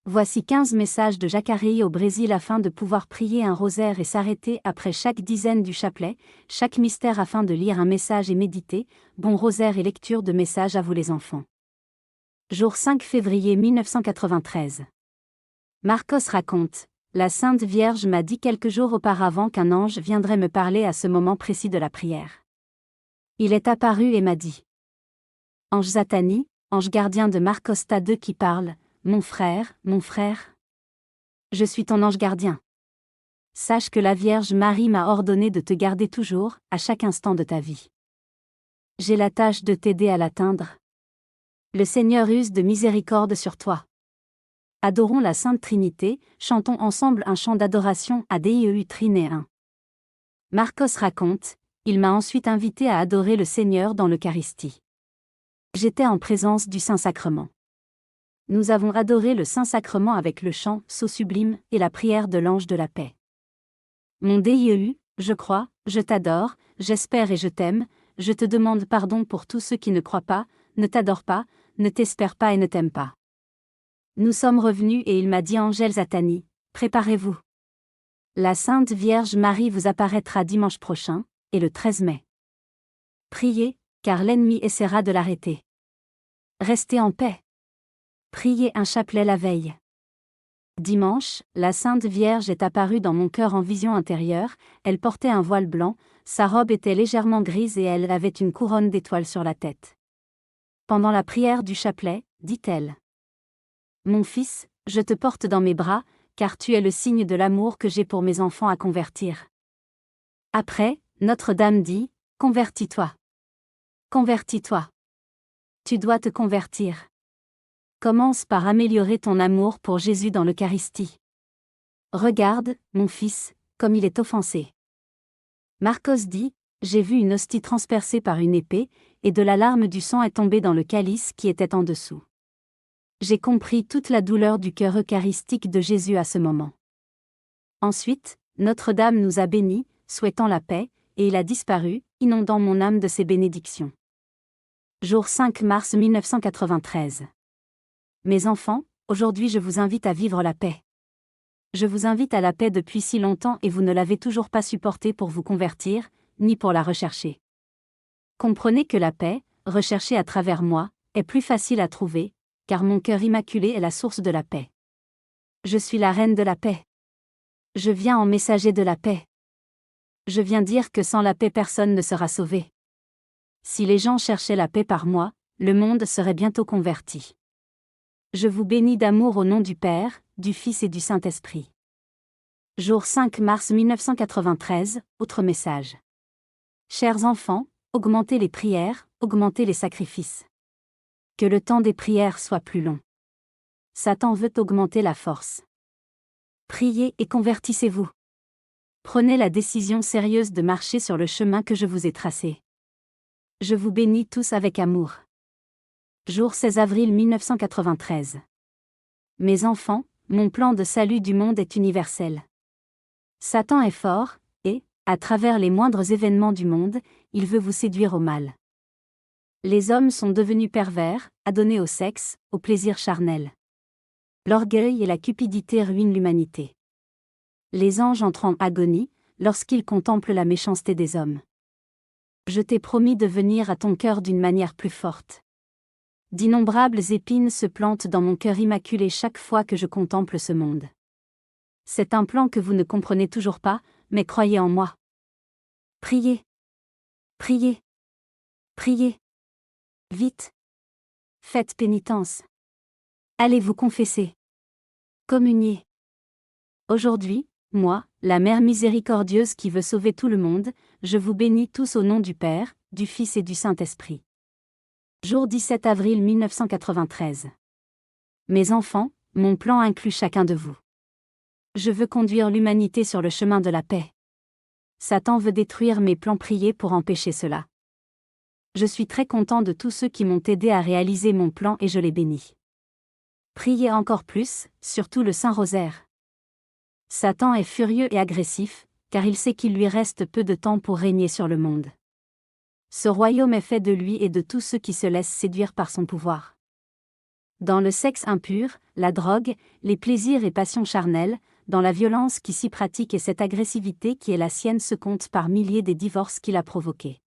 Voici 15 messages de Jacareí au Brésil afin de pouvoir prier un rosaire et s'arrêter après chaque dizaine du chapelet, chaque mystère afin de lire un message et méditer. Bon rosaire et lecture de messages à vous les enfants. Jour 5 février 1993. Marcos raconte: La Sainte Vierge m'a dit quelques jours auparavant qu'un ange viendrait me parler à ce moment précis de la prière. Il est apparu et m'a dit: Ange Zatani, ange gardien de Marcos Ta2 qui parle, mon frère, je suis ton ange gardien. Sache que la Vierge Marie m'a ordonné de te garder toujours, à chaque instant de ta vie. J'ai la tâche de t'aider à l'atteindre. Le Seigneur use de miséricorde sur toi. Adorons la Sainte Trinité, chantons ensemble un chant d'adoration à Dei Trine 1. Marcos raconte: Il m'a ensuite invité à adorer le Seigneur dans l'Eucharistie. J'étais en présence du Saint-Sacrement. Nous avons adoré le Saint-Sacrement avec le chant « Sceau sublime » et la prière de l'ange de la paix. Mon Dei, je crois, je t'adore, j'espère et je t'aime, je te demande pardon pour tous ceux qui ne croient pas, ne t'adorent pas, ne t'espèrent pas et ne t'aiment pas. Nous sommes revenus et il m'a dit: Angèle Zatani, préparez-vous. La Sainte Vierge Marie vous apparaîtra dimanche prochain, et le 13 mai. Priez, car l'ennemi essaiera de l'arrêter. Restez en paix. Priez un chapelet la veille. Dimanche, la Sainte Vierge est apparue dans mon cœur en vision intérieure. Elle portait un voile blanc, sa robe était légèrement grise et elle avait une couronne d'étoiles sur la tête. Pendant la prière du chapelet, dit-elle: Mon fils, je te porte dans mes bras, car tu es le signe de l'amour que j'ai pour mes enfants à convertir. Après, Notre-Dame dit: Convertis-toi. Convertis-toi. Tu dois te convertir. Commence par améliorer ton amour pour Jésus dans l'Eucharistie. Regarde, mon fils, comme il est offensé. Marcos dit: J'ai vu une hostie transpercée par une épée, et de la larme du sang est tombée dans le calice qui était en dessous. J'ai compris toute la douleur du cœur eucharistique de Jésus à ce moment. Ensuite, Notre-Dame nous a bénis, souhaitant la paix, et il a disparu, inondant mon âme de ses bénédictions. Jour 5 mars 1993. Mes enfants, aujourd'hui je vous invite à vivre la paix. Je vous invite à la paix depuis si longtemps et vous ne l'avez toujours pas supportée pour vous convertir, ni pour la rechercher. Comprenez que la paix, recherchée à travers moi, est plus facile à trouver, car mon cœur immaculé est la source de la paix. Je suis la reine de la paix. Je viens en messager de la paix. Je viens dire que sans la paix personne ne sera sauvé. Si les gens cherchaient la paix par moi, le monde serait bientôt converti. Je vous bénis d'amour au nom du Père, du Fils et du Saint-Esprit. Jour 5 mars 1993, autre message. Chers enfants, augmentez les prières, augmentez les sacrifices. Que le temps des prières soit plus long. Satan veut augmenter la force. Priez et convertissez-vous. Prenez la décision sérieuse de marcher sur le chemin que je vous ai tracé. Je vous bénis tous avec amour. Jour 16 avril 1993. Mes enfants, mon plan de salut du monde est universel. Satan est fort, et, à travers les moindres événements du monde, il veut vous séduire au mal. Les hommes sont devenus pervers, adonnés au sexe, au plaisir charnel. L'orgueil et la cupidité ruinent l'humanité. Les anges entrent en agonie, lorsqu'ils contemplent la méchanceté des hommes. Je t'ai promis de venir à ton cœur d'une manière plus forte. D'innombrables épines se plantent dans mon cœur immaculé chaque fois que je contemple ce monde. C'est un plan que vous ne comprenez toujours pas, mais croyez en moi. Priez. Priez. Priez. Vite. Faites pénitence. Allez vous confesser. Communiez. Aujourd'hui, moi, la Mère miséricordieuse qui veut sauver tout le monde, je vous bénis tous au nom du Père, du Fils et du Saint-Esprit. Jour 17 avril 1993. Mes enfants, mon plan inclut chacun de vous. Je veux conduire l'humanité sur le chemin de la paix. Satan veut détruire mes plans, priés pour empêcher cela. Je suis très content de tous ceux qui m'ont aidé à réaliser mon plan et je les bénis. Priez encore plus, surtout le Saint-Rosaire. Satan est furieux et agressif, car il sait qu'il lui reste peu de temps pour régner sur le monde. Ce royaume est fait de lui et de tous ceux qui se laissent séduire par son pouvoir. Dans le sexe impur, la drogue, les plaisirs et passions charnelles, dans la violence qui s'y pratique et cette agressivité qui est la sienne se compte par milliers des divorces qu'il a provoqués.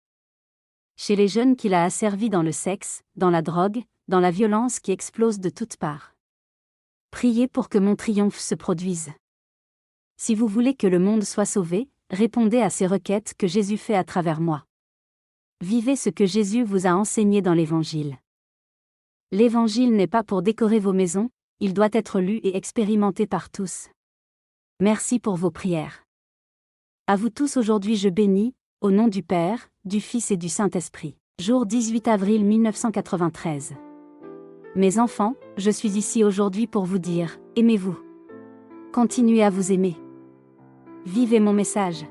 Chez les jeunes qu'il a asservis dans le sexe, dans la drogue, dans la violence qui explose de toutes parts. Priez pour que mon triomphe se produise. Si vous voulez que le monde soit sauvé, répondez à ces requêtes que Jésus fait à travers moi. Vivez ce que Jésus vous a enseigné dans l'Évangile. L'Évangile n'est pas pour décorer vos maisons, il doit être lu et expérimenté par tous. Merci pour vos prières. À vous tous aujourd'hui je bénis, au nom du Père, du Fils et du Saint-Esprit. Jour 18 avril 1993. Mes enfants, je suis ici aujourd'hui pour vous dire, aimez-vous. Continuez à vous aimer. Vivez mon message.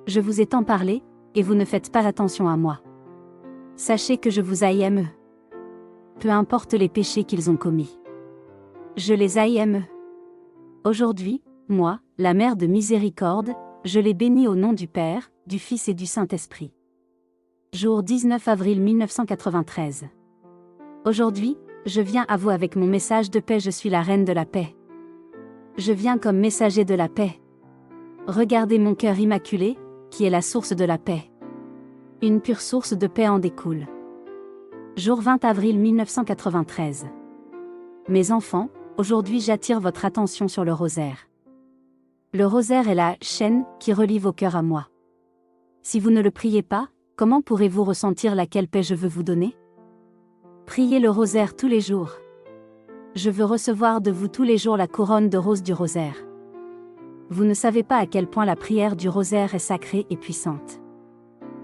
Je vous ai tant parlé, et vous ne faites pas attention à moi. Sachez que je vous aime. Peu importe les péchés qu'ils ont commis. Je les aime. Aujourd'hui, moi, la Mère de miséricorde, je les bénis au nom du Père, du Fils et du Saint-Esprit. Jour 19 avril 1993. Aujourd'hui, je viens à vous avec mon message de paix. Je suis la Reine de la paix. Je viens comme messager de la paix. Regardez mon cœur immaculé, qui est la source de la paix. Une pure source de paix en découle. Jour 20 avril 1993. Mes enfants, aujourd'hui j'attire votre attention sur le rosaire. Le rosaire est la chaîne qui relie vos cœurs à moi. Si vous ne le priez pas, comment pourrez-vous ressentir laquelle paix je veux vous donner? Priez le rosaire tous les jours. Je veux recevoir de vous tous les jours la couronne de rose du rosaire. Vous ne savez pas à quel point la prière du rosaire est sacrée et puissante.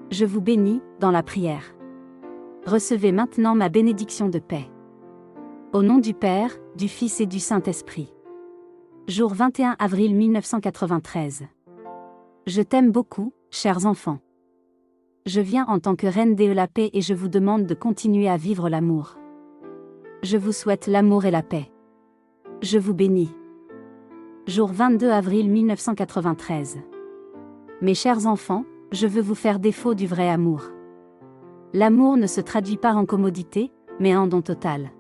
Je vous bénis, dans la prière. Recevez maintenant ma bénédiction de paix. Au nom du Père, du Fils et du Saint-Esprit. Jour 21 avril 1993. Je t'aime beaucoup, chers enfants. Je viens en tant que Reine de la paix et je vous demande de continuer à vivre l'amour. Je vous souhaite l'amour et la paix. Je vous bénis. Jour 22 avril 1993. Mes chers enfants, je veux vous faire défaut du vrai amour. L'amour ne se traduit pas en commodité, mais en don total.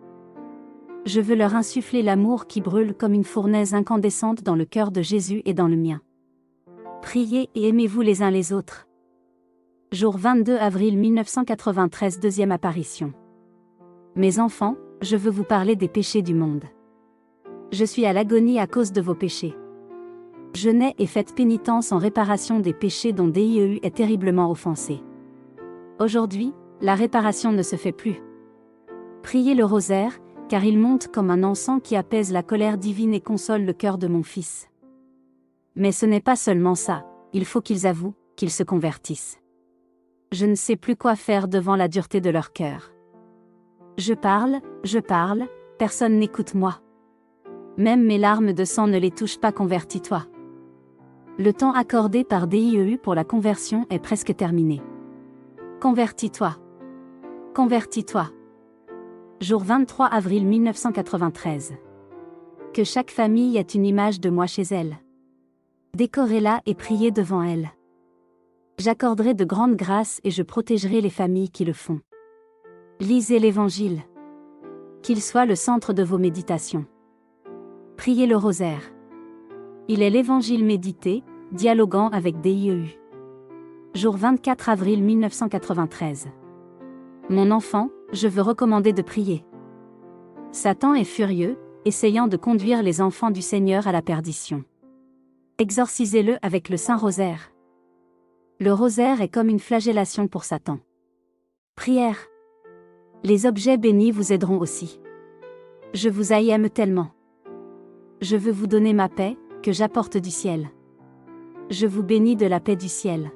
Je veux leur insuffler l'amour qui brûle comme une fournaise incandescente dans le cœur de Jésus et dans le mien. Priez et aimez-vous les uns les autres. Jour 22 avril 1993. Deuxième apparition. Mes enfants, je veux vous parler des péchés du monde. Je suis à l'agonie à cause de vos péchés. Jeûnez et faites pénitence en réparation des péchés dont DIEU est terriblement offensé. Aujourd'hui, la réparation ne se fait plus. Priez le rosaire, car il monte comme un encens qui apaise la colère divine et console le cœur de mon fils. Mais ce n'est pas seulement ça, il faut qu'ils avouent, qu'ils se convertissent. Je ne sais plus quoi faire devant la dureté de leur cœur. Je parle, personne n'écoute moi. Même mes larmes de sang ne les touchent pas. Convertis-toi. Le temps accordé par DIEU pour la conversion est presque terminé. Convertis-toi. Convertis-toi. Jour 23 avril 1993. Que chaque famille ait une image de moi chez elle. Décorez-la et priez devant elle. J'accorderai de grandes grâces et je protégerai les familles qui le font. Lisez l'Évangile. Qu'il soit le centre de vos méditations. Priez le rosaire. Il est l'Évangile médité, dialoguant avec DIEU. Jour 24 avril 1993. Mon enfant, je veux recommander de prier. Satan est furieux, essayant de conduire les enfants du Seigneur à la perdition. Exorcisez-le avec le Saint Rosaire. Le rosaire est comme une flagellation pour Satan. Prière. Les objets bénis vous aideront aussi. Je vous aime tellement. Je veux vous donner ma paix, que j'apporte du ciel. Je vous bénis de la paix du ciel.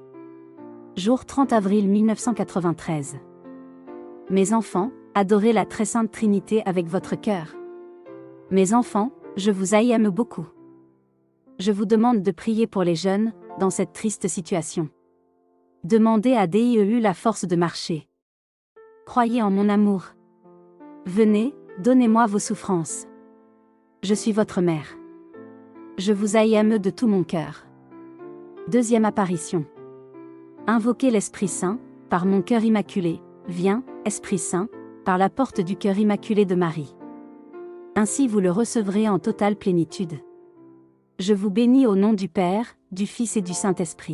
Jour 30 avril 1993. Mes enfants, adorez la très sainte Trinité avec votre cœur. Mes enfants, je vous aime beaucoup. Je vous demande de prier pour les jeunes, dans cette triste situation. Demandez à DIEU la force de marcher. Croyez en mon amour. Venez, donnez-moi vos souffrances. Je suis votre mère. Je vous aime de tout mon cœur. Deuxième apparition. Invoquez l'Esprit Saint, par mon cœur immaculé, viens, Esprit Saint, par la porte du cœur immaculé de Marie. Ainsi vous le recevrez en totale plénitude. Je vous bénis au nom du Père, du Fils et du Saint-Esprit.